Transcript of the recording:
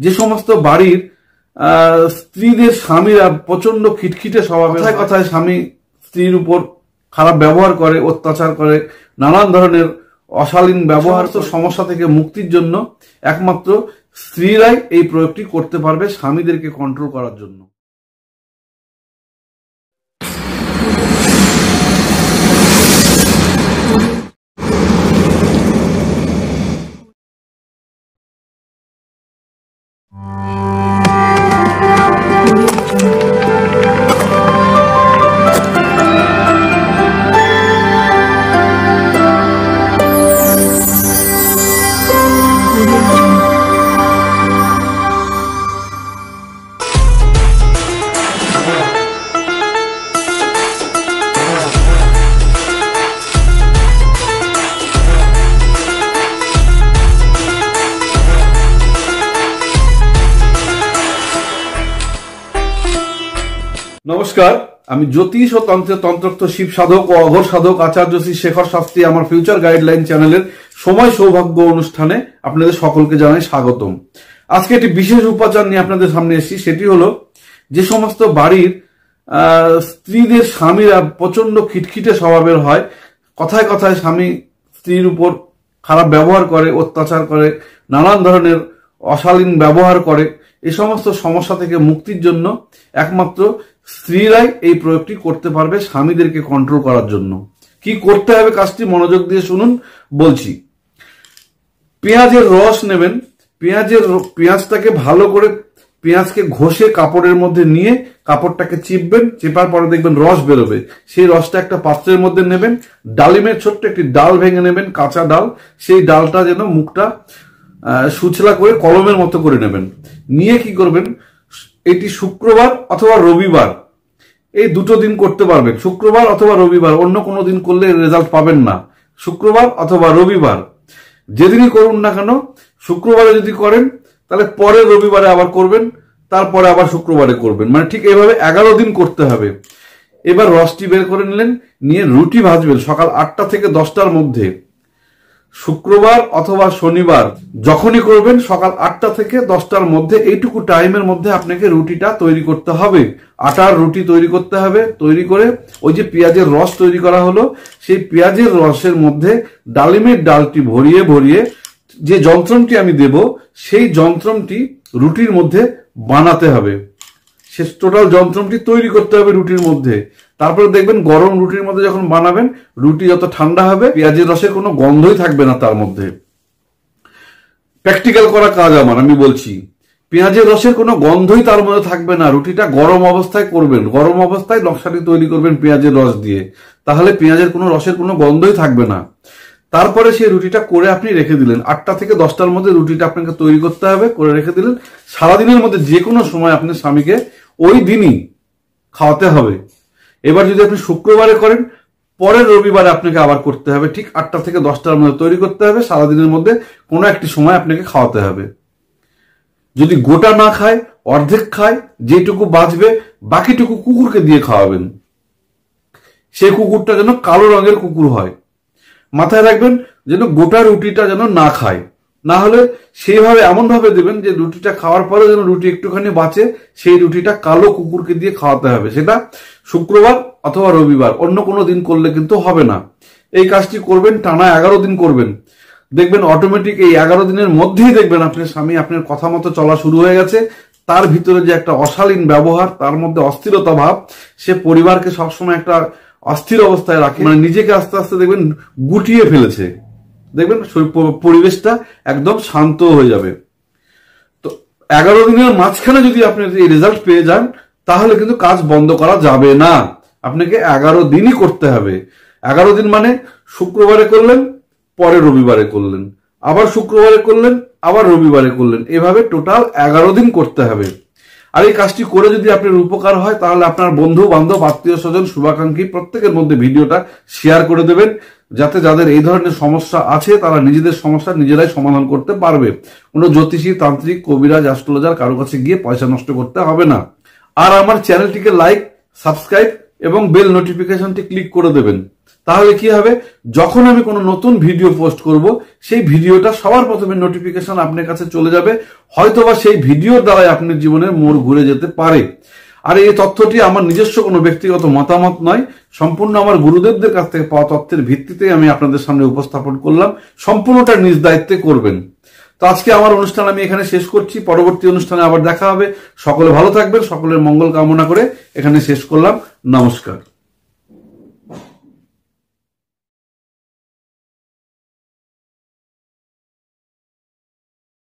যে সমস্ত বাড়ির স্ত্রীদের স্বামীরা প্রচন্ড খিটখিটে স্বভাবের, কথায় কথায় স্বামী স্ত্রীর উপর খারাপ ব্যবহার করে, অত্যাচার করে, নানান ধরনের অশালীন ব্যবহার, তো সমস্যা থেকে মুক্তির জন্য একমাত্র স্ত্রীরাই এই প্রয়োগটি করতে পারবে স্বামীদেরকে কন্ট্রোল করার জন্য। নমস্কার, আমি জ্যোতিষ ও তন্ত্রোক্ত শিব সাধক ও অঘোর সাধক আচার্য শ্রী শেখর শাস্ত্রী আমার ফিউচার গাইডলাইন চ্যানেলের সময় সৌভাগ্য অনুষ্ঠানে আপনাদের সকলকে জানাই স্বাগতম। আজকে একটি বিশেষ উপাচার নিয়ে আপনাদের সামনে এসেছি। সেটি হলো, যে সমস্ত বাড়ির স্ত্রীদের স্বামীরা প্রচন্ড খিটখিটে স্বভাবের হয়, কথায় কথায় স্বামী স্ত্রীর উপর খারাপ ব্যবহার করে, অত্যাচার করে, নানান ধরনের অশালীন ব্যবহার করে, এই সমস্ত সমস্যা থেকে মুক্তির জন্য একমাত্র স্ত্রীরাই এই প্রয়োগটি করতে পারবে স্বামীদেরকে কন্ট্রোল করার জন্য। কি করতে হবে কাজটি মনোযোগ দিয়ে শুনুন, বলছি। পেঁয়াজের রস নেবেন, পেঁয়াজটাকে ভালো করে পেঁয়াজকে ঘষে কাপড়ের মধ্যে নিয়ে কাপড়টাকে চিপবেন, চেপার পরে দেখবেন রস বেরোবে। সেই রসটা একটা পাত্রের মধ্যে নেবেন, ডালিমের ছোট্ট একটি ডাল ভেঙে নেবেন, কাঁচা ডাল, সেই ডালটা যেন মুখটা সুচলা করে কলমের মতো করে নেবেন। নিয়ে কি করবেন, এটি শুক্রবার অথবা রবিবার, এই দুটো দিন করতে পারবেন। শুক্রবার অথবা রবিবার, অন্য কোনো দিন করলে রেজাল্ট পাবেন না। শুক্রবার অথবা রবিবার যেদিনই করুন না কেন, শুক্রবারে যদি করেন তাহলে পরের রবিবারে আবার করবেন, তারপরে আবার শুক্রবারে করবেন, মানে ঠিক এইভাবে 11 দিন করতে হবে। এবার রসটি বের করে নিলেন, নিয়ে রুটি ভাজবেন সকাল 8টা থেকে 10টার মধ্যে। শুক্রবার অথবা শনিবার যখনই করবেন সকাল 8টা থেকে 10টার মধ্যে, এইটুকু টাইমের মধ্যে আপনাকে রুটিটা তৈরি করতে হবে। আটার রুটি তৈরি করতে হবে। তৈরি করে ওই যে পেঁয়াজের রস তৈরি করা হলো, সেই পেঁয়াজের রসের মধ্যে ডালিমের ডালটি ভরিয়ে ভরিয়ে যে যন্ত্রটি আমি দেব, সেই যন্ত্রটি রুটির মধ্যে বানাতে হবে। সে টোটাল যন্ত্রটি তৈরি করতে হবে রুটির মধ্যে। তারপরে দেখবেন গরম রুটির মধ্যে যখন বানাবেন, রুটি যত ঠান্ডা হবে পেঁয়াজের রসের কোনো গন্ধই থাকবে না তার মধ্যে। প্র্যাকটিক্যাল করা কাজ আমার, আমি বলছি। পেঁয়াজের রসের কোনো গন্ধই তার মধ্যে থাকবে না। রুটিটা গরম অবস্থায় করবেন, গরম অবস্থায় নকশাটি তৈরি করবেন পেঁয়াজের রস দিয়ে, তাহলে পেঁয়াজের কোনো রসের কোনো গন্ধই থাকবে না। তারপরে সেই রুটিটা করে আপনি রেখে দিলেন। 8টা থেকে 10টার মধ্যে রুটিটা আপনাকে তৈরি করতে হবে, করে রেখে দিলেন। সারাদিনের মধ্যে যে কোনো সময় আপনার স্বামীকে ওই দিনই খাওয়াতে হবে। এবার যদি আপনি শুক্রবারে করেন, পরের রবিবারে আপনাকে আবার করতে হবে। ঠিক 8টা থেকে 10টার মধ্যে তৈরি করতে হবে। সারাদিনের মধ্যে কোনো একটি সময় আপনাকে খাওয়াতে হবে। যদি গোটা না খায়, অর্ধেক খায়, যেটুকু বাঁচবে বাকিটুকু কুকুরকে দিয়ে খাওয়াবেন। সেই কুকুরটা যেন কালো রঙের কুকুর হয়। মাথায় রাখবেন যেন গোটা রুটিটা যেন না খায়, না হলে সেইভাবে এমন ভাবে দেবেন যে রুটিটা খাওয়ার পরে যেন রুটি একটুখানি বাঁচে, সেই রুটিটা কালো কুকুরকে দিয়ে খাওয়াতে হবে। সেটা শুক্রবার অথবা রবিবার, অন্য কোনো দিন করলে কিন্তু হবে না। এই কাজটি করবেন, টানা 11 দিন করবেন। দেখবেন অটোমেটিক এই 11 দিনের মধ্যেই দেখবেন আপনার স্বামী আপনার কথা মতো চলা শুরু হয়ে গেছে। তার ভিতরে যে একটা অশালীন ব্যবহার, তার মধ্যে অস্থিরতা ভাব, সে পরিবারকে সবসময় একটা অস্থির অবস্থায় রাখে, মানে নিজেকে আস্তে আস্তে দেখবেন গুটিয়ে ফেলেছে। দেখবেন পরিবেশটা একদম শান্ত হয়ে যাবে। তো 11 দিনের মাঝখানে যদি আপনি এই রেজাল্ট পেয়ে যান, তাহলে কিন্তু কাজ বন্ধ করা যাবে না। আপনাকে 11 দিনই করতে হবে। 11 দিন মানে শুক্রবারে করলেন, পরে রবিবারে করলেন, আবার শুক্রবারে করলেন, আবার রবিবারে করলেন, এভাবে টোটাল 11 দিন করতে হবে। আর এই কাজটি করে যদি আপনার উপকার হয়, তাহলে আপনার বন্ধু বান্ধব, আত্মীয় স্বজন, শুভাকাঙ্ক্ষী প্রত্যেকের মধ্যে ভিডিওটা শেয়ার করে দেবেন, যাতে যাদের এই ধরনের সমস্যা আছে তারা নিজেদের সমস্যা নিজেরাই সমাধান করতে পারবে। কোনো জ্যোতিষী, তান্ত্রিক, কবিরাজ, অ্যাস্ট্রোলজার কারো কাছে গিয়ে পয়সা নষ্ট করতে হবে না। আর আমার চ্যানেলটিকে লাইক, সাবস্ক্রাইব এবং বেল নোটিফিকেশনটি ক্লিক করে দেবেন, তাহলে কি হবে, যখন আমি কোনো নতুন ভিডিও পোস্ট করব সেই ভিডিওটা সবার প্রথমে নোটিফিকেশন আপনার কাছে চলে যাবে, হয়তোবা সেই ভিডিওর দ্বারাই আপনার জীবনের মোড় ঘুরে যেতে পারে। আর এই তথ্যটি আমার নিজস্ব কোনো ব্যক্তিগত মতামত নয়, সম্পূর্ণ আমার গুরুদেবদের কাছ থেকে পাওয়া তথ্যের ভিত্তিতে আমি আপনাদের সামনে উপস্থাপন করলাম। সম্পূর্ণটা নিজ দায়িত্বে করবেন। তো আজকে আমার অনুষ্ঠান আমি এখানে শেষ করছি, পরবর্তী অনুষ্ঠানে আবার দেখা হবে। সকলে ভালো থাকবেন, সকলের মঙ্গল কামনা করে এখানে শেষ করলাম। নমস্কার।